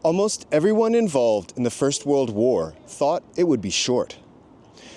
Almost everyone involved in the First World War thought it would be short.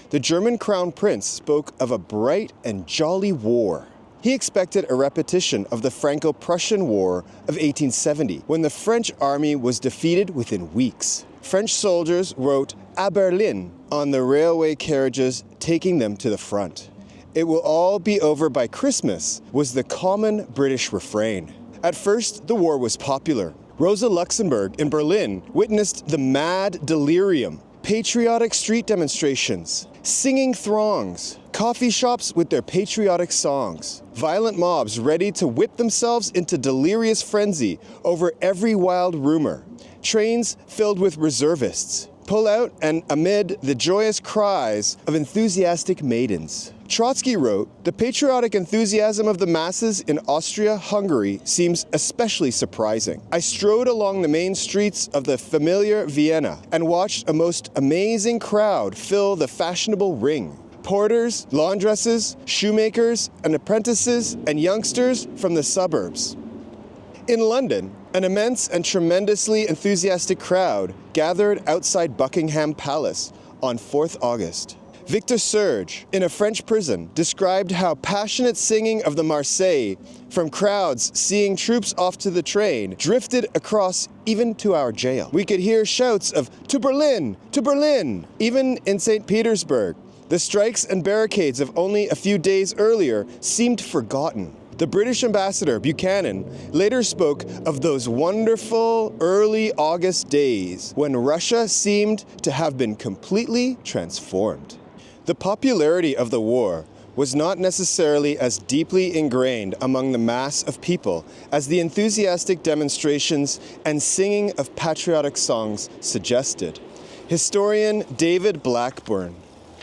The German Crown Prince spoke of a bright and jolly war. He expected a repetition of the Franco-Prussian War of 1870, when the French army was defeated within weeks. French soldiers wrote "à Berlin" on the railway carriages taking them to the front. "It will all be over by Christmas," was the common British refrain. At first, the war was popular. Rosa Luxemburg in Berlin witnessed the mad delirium, patriotic street demonstrations, singing throngs, coffee shops with their patriotic songs, violent mobs ready to whip themselves into delirious frenzy over every wild rumor, trains filled with reservists, pull out and amid the joyous cries of enthusiastic maidens. Trotsky wrote, "The patriotic enthusiasm of the masses in Austria-Hungary seems especially surprising. I strode along the main streets of the familiar Vienna and watched a most amazing crowd fill the fashionable ring. Porters, laundresses, shoemakers, and apprentices, and youngsters from the suburbs." In London, an immense and tremendously enthusiastic crowd gathered outside Buckingham Palace on 4th August. Victor Serge, in a French prison, described how passionate singing of the Marseillaise from crowds seeing troops off to the train drifted across even to our jail. We could hear shouts of "To Berlin! To Berlin!" Even in St. Petersburg. The strikes and barricades of only a few days earlier seemed forgotten. The British ambassador, Buchanan, later spoke of those wonderful early August days when Russia seemed to have been completely transformed. The popularity of the war was not necessarily as deeply ingrained among the mass of people as the enthusiastic demonstrations and singing of patriotic songs suggested. Historian David Blackburn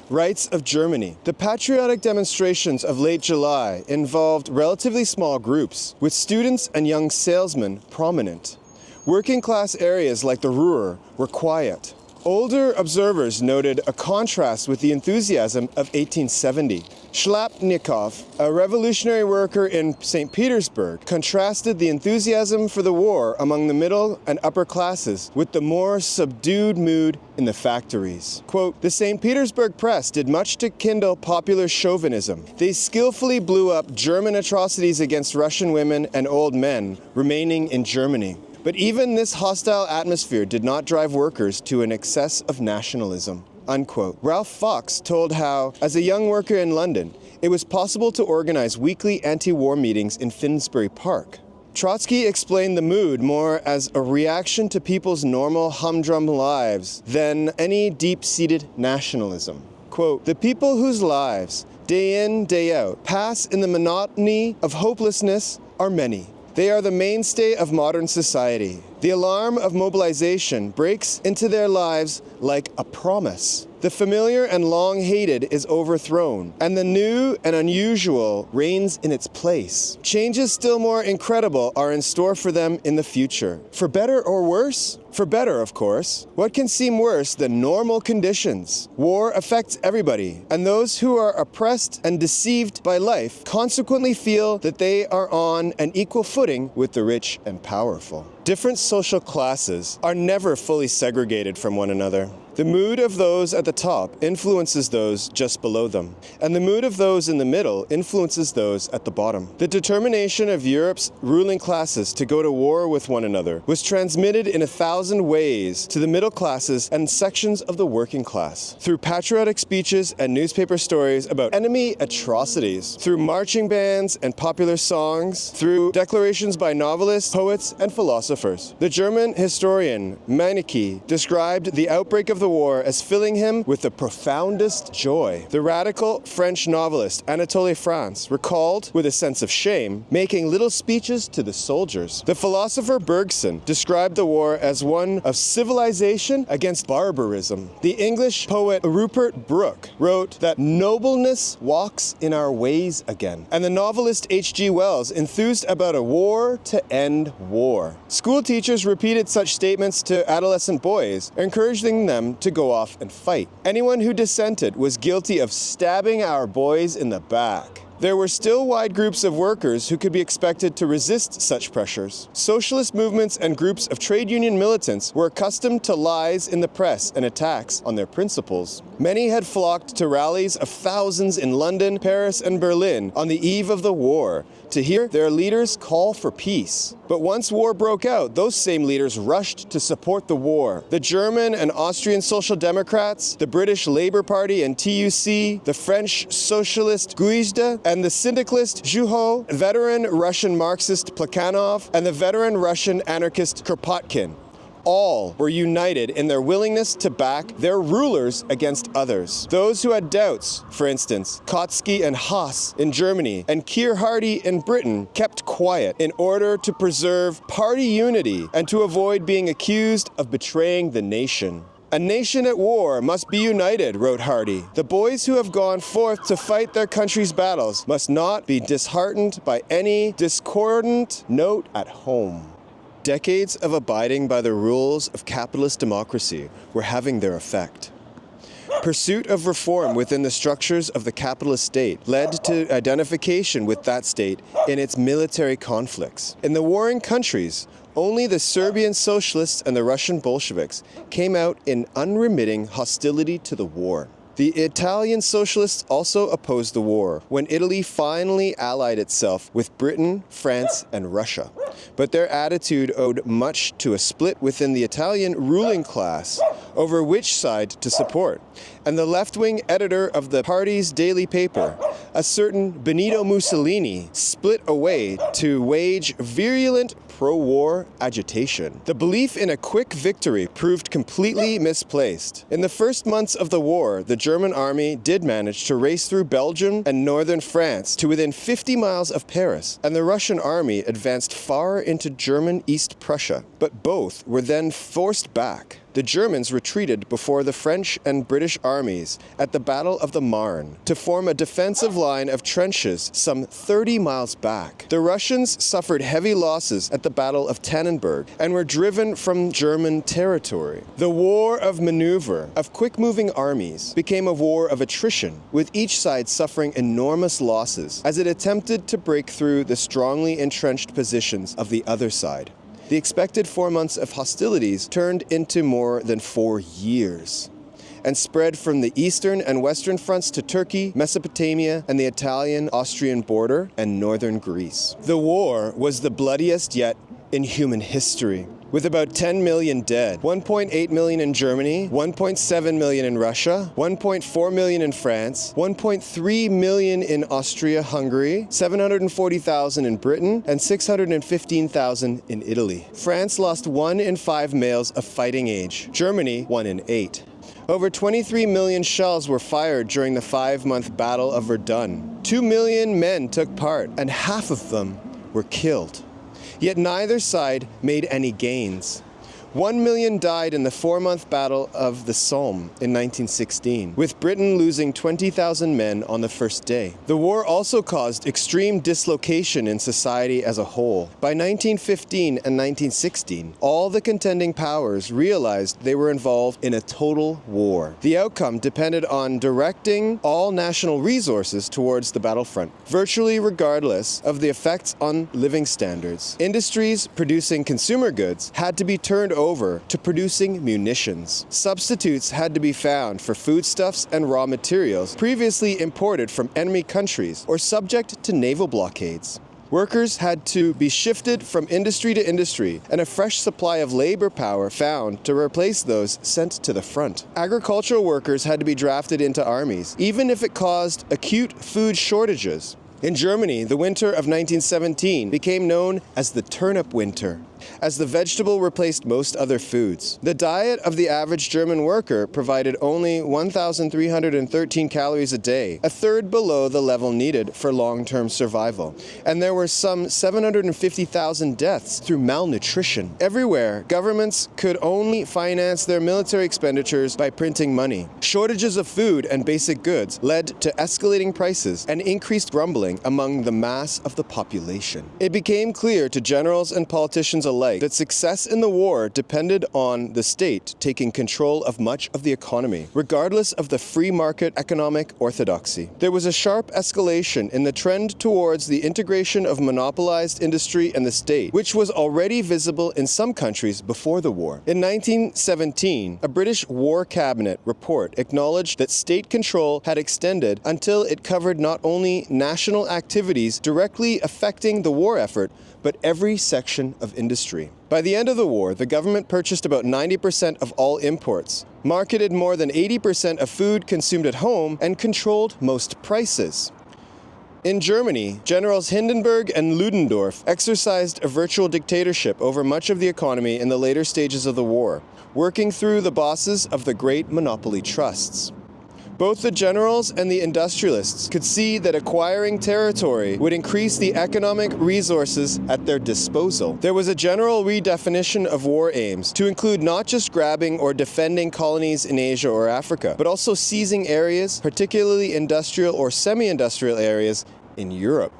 writes of Germany, "The patriotic demonstrations of late July involved relatively small groups, with students and young salesmen prominent. Working-class areas like the Ruhr were quiet. Older observers noted a contrast with the enthusiasm of 1870. Schlapnikov, a revolutionary worker in St. Petersburg, contrasted the enthusiasm for the war among the middle and upper classes with the more subdued mood in the factories. Quote, "The St. Petersburg press did much to kindle popular chauvinism. They skillfully blew up German atrocities against Russian women and old men remaining in Germany. But even this hostile atmosphere did not drive workers to an excess of nationalism." Unquote. Ralph Fox told how, as a young worker in London, it was possible to organize weekly anti-war meetings in Finsbury Park. Trotsky explained the mood more as a reaction to people's normal humdrum lives than any deep-seated nationalism. Quote, "The people whose lives, day in, day out, pass in the monotony of hopelessness are many. They are the mainstay of modern society. The alarm of mobilization breaks into their lives like a promise. The familiar and long-hated is overthrown, and the new and unusual reigns in its place. Changes still more incredible are in store for them in the future. For better or worse? For better, of course. What can seem worse than normal conditions? War affects everybody, and those who are oppressed and deceived by life consequently feel that they are on an equal footing with the rich and powerful. Different social classes are never fully segregated from one another. The mood of those at the top influences those just below them, and the mood of those in the middle influences those at the bottom. The determination of Europe's ruling classes to go to war with one another was transmitted in 1,000 ways to the middle classes and sections of the working class, through patriotic speeches and newspaper stories about enemy atrocities, through marching bands and popular songs, through declarations by novelists, poets, and philosophers. The German historian Meinecke described the outbreak of the war as filling him with the profoundest joy. The radical French novelist Anatole France recalled, with a sense of shame, making little speeches to the soldiers. The philosopher Bergson described the war as one of civilization against barbarism. The English poet Rupert Brooke wrote that nobleness walks in our ways again. And the novelist H.G. Wells enthused about a war to end war. School teachers repeated such statements to adolescent boys, encouraging them to go off and fight. Anyone who dissented was guilty of stabbing our boys in the back. there were still wide groups of workers who could be expected to resist such pressures. Socialist movements and groups of trade union militants were accustomed to lies in the press and attacks on their principles. Many had flocked to rallies of thousands in London, Paris, and Berlin on the eve of the war to hear their leaders call for peace. But once war broke out, those same leaders rushed to support the war. The German and Austrian Social Democrats, the British Labour Party and TUC, the French Socialist Guijde, and the syndicalist Juho, veteran Russian Marxist Plekhanov, and the veteran Russian anarchist Kropotkin. All were united in their willingness to back their rulers against others. Those who had doubts, for instance, Kautsky and Haas in Germany and Keir Hardie in Britain, kept quiet in order to preserve party unity and to avoid being accused of betraying the nation. A nation at war must be united, wrote Hardie. The boys who have gone forth to fight their country's battles must not be disheartened by any discordant note at home. Decades of abiding by the rules of capitalist democracy were having their effect. Pursuit of reform within the structures of the capitalist state led to identification with that state in its military conflicts. In the warring countries, only the Serbian socialists and the Russian Bolsheviks came out in unremitting hostility to the war. The Italian socialists also opposed the war when Italy finally allied itself with Britain, France, and Russia. But their attitude owed much to a split within the Italian ruling class over which side to support. And the left-wing editor of the party's daily paper, a certain Benito Mussolini, split away to wage virulent pro-war agitation. The belief in a quick victory proved completely misplaced. In the first months of the war, the German army did manage to race through Belgium and northern France to within 50 miles of Paris, and the Russian army advanced far into German East Prussia, but both were then forced back. The Germans retreated before the French and British armies at the Battle of the Marne to form a defensive line of trenches some 30 miles back. The Russians suffered heavy losses at the Battle of Tannenberg and were driven from German territory. The war of maneuver, of quick-moving armies, became a war of attrition, with each side suffering enormous losses as it attempted to break through the strongly entrenched positions of the other side. The expected 4 months of hostilities turned into more than 4 years and spread from the eastern and western fronts to Turkey, Mesopotamia, and the Italian-Austrian border, and northern Greece. The war was the bloodiest yet in human history, with about 10 million dead, 1.8 million in Germany, 1.7 million in Russia, 1.4 million in France, 1.3 million in Austria-Hungary, 740,000 in Britain, and 615,000 in Italy. France lost 1 in 5 males of fighting age, Germany 1 in 8. Over 23 million shells were fired during the 5-month Battle of Verdun. 2 million men took part, and half of them were killed. Yet neither side made any gains. 1 million died in the 4-month Battle of the Somme in 1916, with Britain losing 20,000 men on the first day. The war also caused extreme dislocation in society as a whole. By 1915 and 1916, all the contending powers realized they were involved in a total war. The outcome depended on directing all national resources towards the battlefront, virtually regardless of the effects on living standards. Industries producing consumer goods had to be turned over to producing munitions. Substitutes had to be found for foodstuffs and raw materials previously imported from enemy countries or subject to naval blockades. Workers had to be shifted from industry to industry, and a fresh supply of labor power found to replace those sent to the front. Agricultural workers had to be drafted into armies, even if it caused acute food shortages. In Germany, the winter of 1917 became known as the turnip winter, as the vegetable replaced most other foods. The diet of the average German worker provided only 1,313 calories a day, a third below the level needed for long-term survival. And there were some 750,000 deaths through malnutrition. Everywhere, governments could only finance their military expenditures by printing money. Shortages of food and basic goods led to escalating prices and increased grumbling among the mass of the population. It became clear to generals and politicians alike that success in the war depended on the state taking control of much of the economy, regardless of the free market economic orthodoxy. There was a sharp escalation in the trend towards the integration of monopolized industry and the state, which was already visible in some countries before the war. In 1917, a British War Cabinet report acknowledged that state control had extended until it covered not only national activities directly affecting the war effort, but every section of industry. By the end of the war, the government purchased about 90% of all imports, marketed more than 80% of food consumed at home, and controlled most prices. In Germany, Generals Hindenburg and Ludendorff exercised a virtual dictatorship over much of the economy in the later stages of the war, working through the bosses of the great monopoly trusts. Both the generals and the industrialists could see that acquiring territory would increase the economic resources at their disposal. There was a general redefinition of war aims to include not just grabbing or defending colonies in Asia or Africa, but also seizing areas, particularly industrial or semi-industrial areas, in Europe.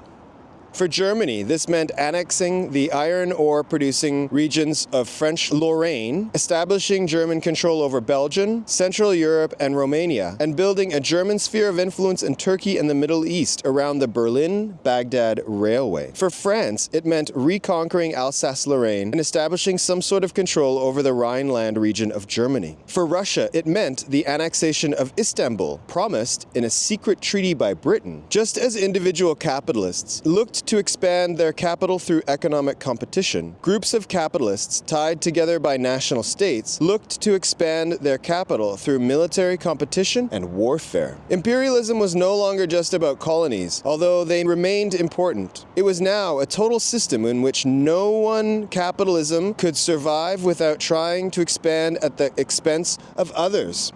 For Germany, this meant annexing the iron ore-producing regions of French Lorraine, establishing German control over Belgium, Central Europe, and Romania, and building a German sphere of influence in Turkey and the Middle East around the Berlin-Baghdad Railway. For France, it meant reconquering Alsace-Lorraine and establishing some sort of control over the Rhineland region of Germany. For Russia, it meant the annexation of Istanbul, promised in a secret treaty by Britain, just as individual capitalists looked to expand their capital through economic competition. Groups of capitalists tied together by national states looked to expand their capital through military competition and warfare. Imperialism was no longer just about colonies, although they remained important. It was now a total system in which no one capitalism could survive without trying to expand at the expense of others.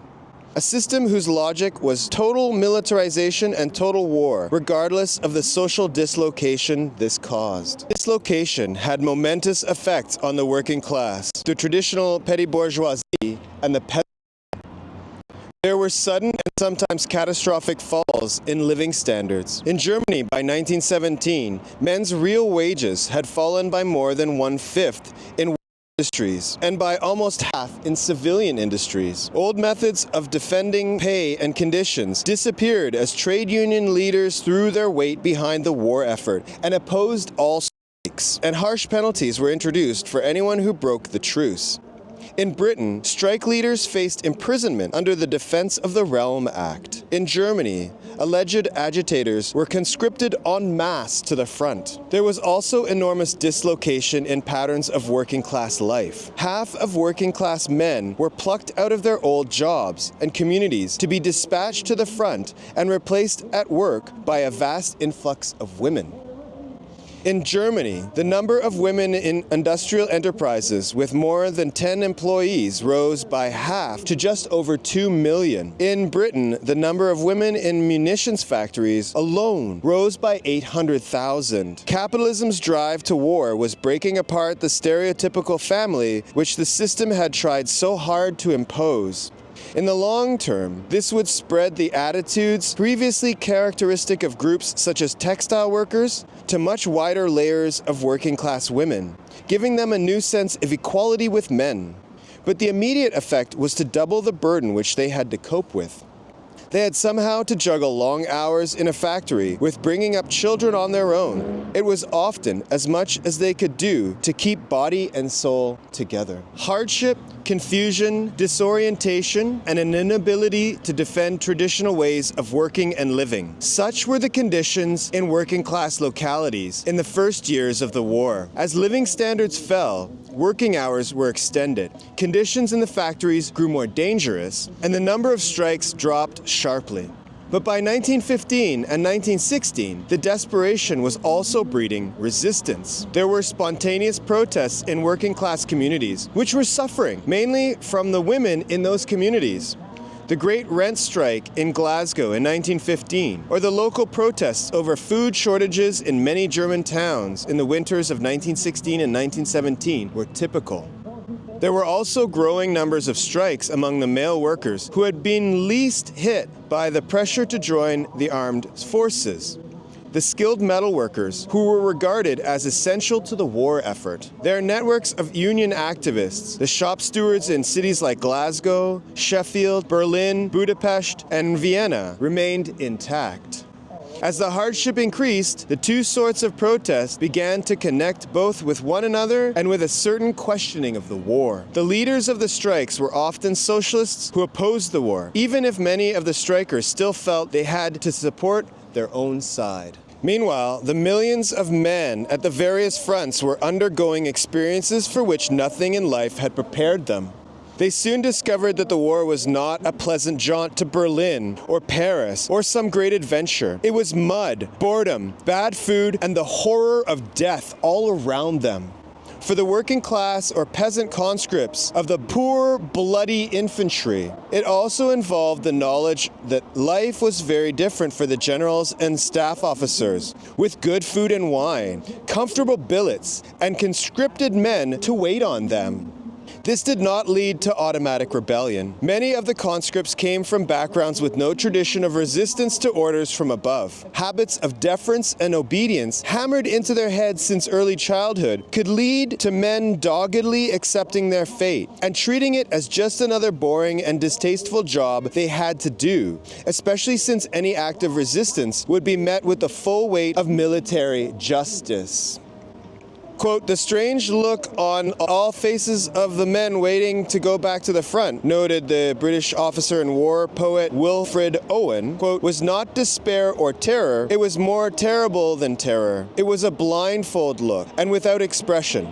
A system whose logic was total militarization and total war, regardless of the social dislocation this caused. Dislocation had momentous effects on the working class, the traditional petty bourgeoisie, and the peasant. There were sudden and sometimes catastrophic falls in living standards. In Germany, by 1917, men's real wages had fallen by more than 1/5 in industries, and by almost half in civilian industries. Old methods of defending pay and conditions disappeared as trade union leaders threw their weight behind the war effort and opposed all strikes, and harsh penalties were introduced for anyone who broke the truce. In Britain, strike leaders faced imprisonment under the Defense of the Realm Act. In Germany, alleged agitators were conscripted en masse to the front. There was also enormous dislocation in patterns of working class life. Half of working class men were plucked out of their old jobs and communities to be dispatched to the front and replaced at work by a vast influx of women. In Germany, the number of women in industrial enterprises with more than 10 employees rose by half to just over 2 million. In Britain, the number of women in munitions factories alone rose by 800,000. Capitalism's drive to war was breaking apart the stereotypical family which the system had tried so hard to impose. In the long term, this would spread the attitudes previously characteristic of groups such as textile workers to much wider layers of working class women, giving them a new sense of equality with men. But the immediate effect was to double the burden which they had to cope with. They had somehow to juggle long hours in a factory with bringing up children on their own. It was often as much as they could do to keep body and soul together. Hardship, confusion, disorientation, and an inability to defend traditional ways of working and living. Such were the conditions in working class localities in the first years of the war. As living standards fell, working hours were extended, conditions in the factories grew more dangerous, and the number of strikes dropped sharply. But by 1915 and 1916, the desperation was also breeding resistance. There were spontaneous protests in working class communities, which were suffering, mainly from the women in those communities. The Great Rent Strike in Glasgow in 1915, or the local protests over food shortages in many German towns in the winters of 1916 and 1917 were typical. There were also growing numbers of strikes among the male workers who had been least hit by the pressure to join the armed forces. the skilled metalworkers who were regarded as essential to the war effort. Their networks of union activists, the shop stewards in cities like Glasgow, Sheffield, Berlin, Budapest, and Vienna, remained intact. As the hardship increased, the two sorts of protest began to connect both with one another and with a certain questioning of the war. The leaders of the strikes were often socialists who opposed the war, even if many of the strikers still felt they had to support their own side. Meanwhile, the millions of men at the various fronts were undergoing experiences for which nothing in life had prepared them. They soon discovered that the war was not a pleasant jaunt to Berlin or Paris or some great adventure. It was mud, boredom, bad food, and the horror of death all around them. For the working class or peasant conscripts of the poor, bloody infantry, it also involved the knowledge that life was very different for the generals and staff officers, with good food and wine, comfortable billets, and conscripted men to wait on them. This did not lead to automatic rebellion. Many of the conscripts came from backgrounds with no tradition of resistance to orders from above. Habits of deference and obedience, hammered into their heads since early childhood, could lead to men doggedly accepting their fate and treating it as just another boring and distasteful job they had to do, especially since any act of resistance would be met with the full weight of military justice. Quote, the strange look on all faces of the men waiting to go back to the front, noted the British officer and war poet Wilfred Owen, quote, was not despair or terror, it was more terrible than terror. It was a blindfold look, and without expression,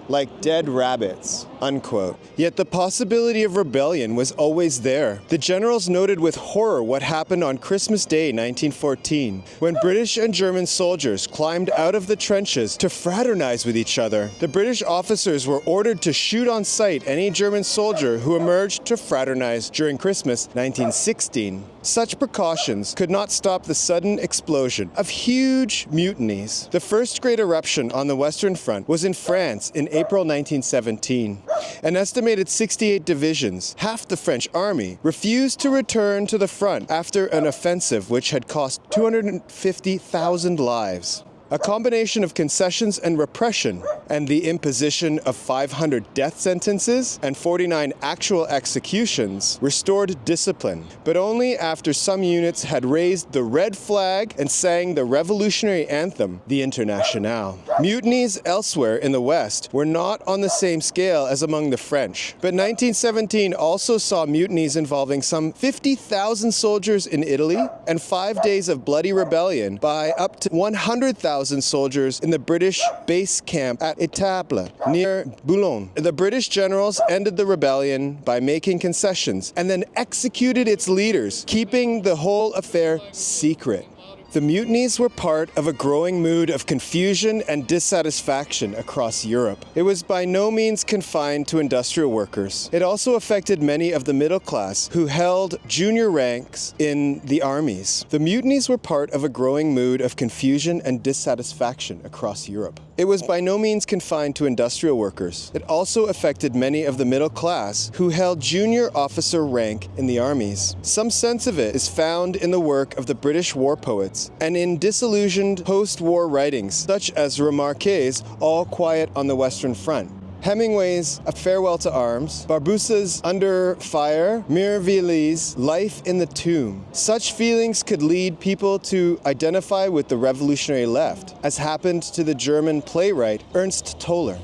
like dead rabbits, unquote. Yet the possibility of rebellion was always there. The generals noted with horror what happened on Christmas Day 1914, when British and German soldiers climbed out of the trenches to fraternize with each other. The British officers were ordered to shoot on sight any German soldier who emerged to fraternize during Christmas 1916. Such precautions could not stop the sudden explosion of huge mutinies. The first great eruption on the Western Front was in France in April 1917. An estimated 68 divisions, half the French army, refused to return to the front after an offensive which had cost 250,000 lives. A combination of concessions and repression, and the imposition of 500 death sentences and 49 actual executions, restored discipline, but only after some units had raised the red flag and sang the revolutionary anthem, the Internationale. Mutinies elsewhere in the West were not on the same scale as among the French, but 1917 also saw mutinies involving some 50,000 soldiers in Italy and 5 days of bloody rebellion by up to 100,000 soldiers in the British base camp at Étaples, near Boulogne. The British generals ended the rebellion by making concessions and then executed its leaders, keeping the whole affair secret. The mutinies were part of a growing mood of confusion and dissatisfaction across Europe. It was by no means confined to industrial workers. It also affected many of the middle class who held junior ranks in the armies. The mutinies were part of a growing mood of confusion and dissatisfaction across Europe. It was by no means confined to industrial workers. It also affected many of the middle class who held junior officer rank in the armies. Some sense of it is found in the work of the British war poets and in disillusioned post-war writings such as Remarquet's All Quiet on the Western Front, Hemingway's A Farewell to Arms, Barbussa's Under Fire, Mirvilli's Life in the Tomb. Such feelings could lead people to identify with the revolutionary left, as happened to the German playwright Ernst Toller.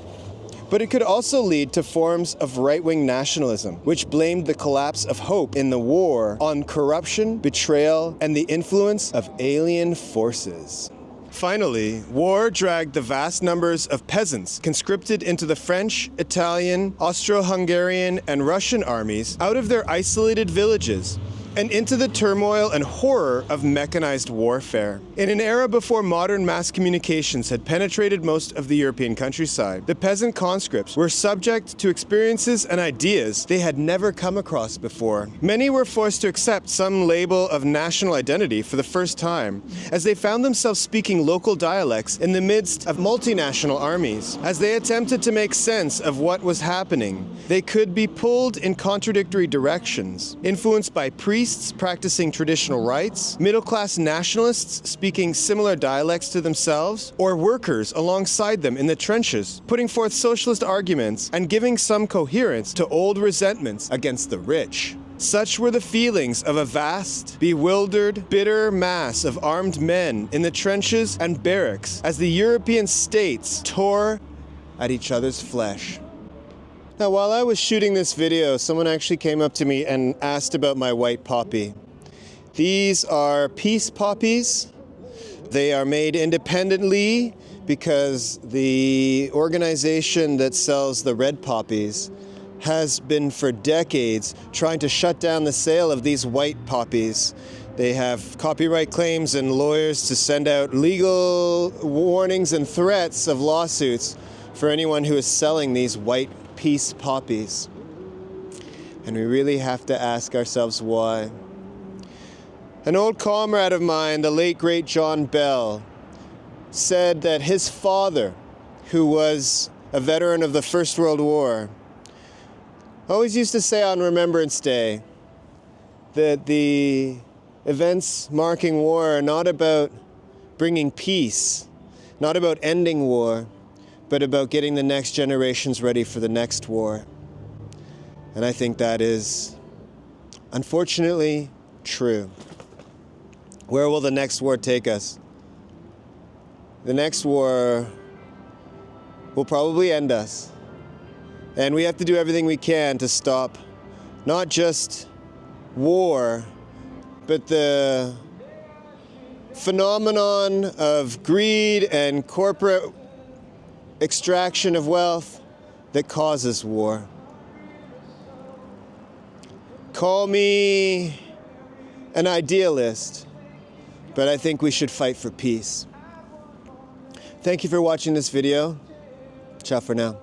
But it could also lead to forms of right-wing nationalism, which blamed the collapse of hope in the war on corruption, betrayal, and the influence of alien forces. Finally, war dragged the vast numbers of peasants conscripted into the French, Italian, Austro-Hungarian, and Russian armies out of their isolated villages and into the turmoil and horror of mechanized warfare. In an era before modern mass communications had penetrated most of the European countryside, the peasant conscripts were subject to experiences and ideas they had never come across before. Many were forced to accept some label of national identity for the first time, as they found themselves speaking local dialects in the midst of multinational armies. As they attempted to make sense of what was happening, they could be pulled in contradictory directions, influenced by priests priests practicing traditional rites, middle-class nationalists speaking similar dialects to themselves, or workers alongside them in the trenches, putting forth socialist arguments and giving some coherence to old resentments against the rich. Such were the feelings of a vast, bewildered, bitter mass of armed men in the trenches and barracks as the European states tore at each other's flesh. Now, while I was shooting this video, someone actually came up to me and asked about my white poppy. These are peace poppies. They are made independently because the organization that sells the red poppies has been for decades trying to shut down the sale of these white poppies. They have copyright claims and lawyers to send out legal warnings and threats of lawsuits for anyone who is selling these white peace poppies. And we really have to ask ourselves why. An old comrade of mine, the late great John Bell, said that his father, who was a veteran of the First World War, always used to say on Remembrance Day that the events marking war are not about bringing peace, not about ending war, but about getting the next generations ready for the next war. And I think that is, unfortunately, true. Where will the next war take us? The next war will probably end us. And we have to do everything we can to stop not just war, but the phenomenon of greed and corporate extraction of wealth that causes war. Call me an idealist, but I think we should fight for peace. Thank you for watching this video. Ciao for now.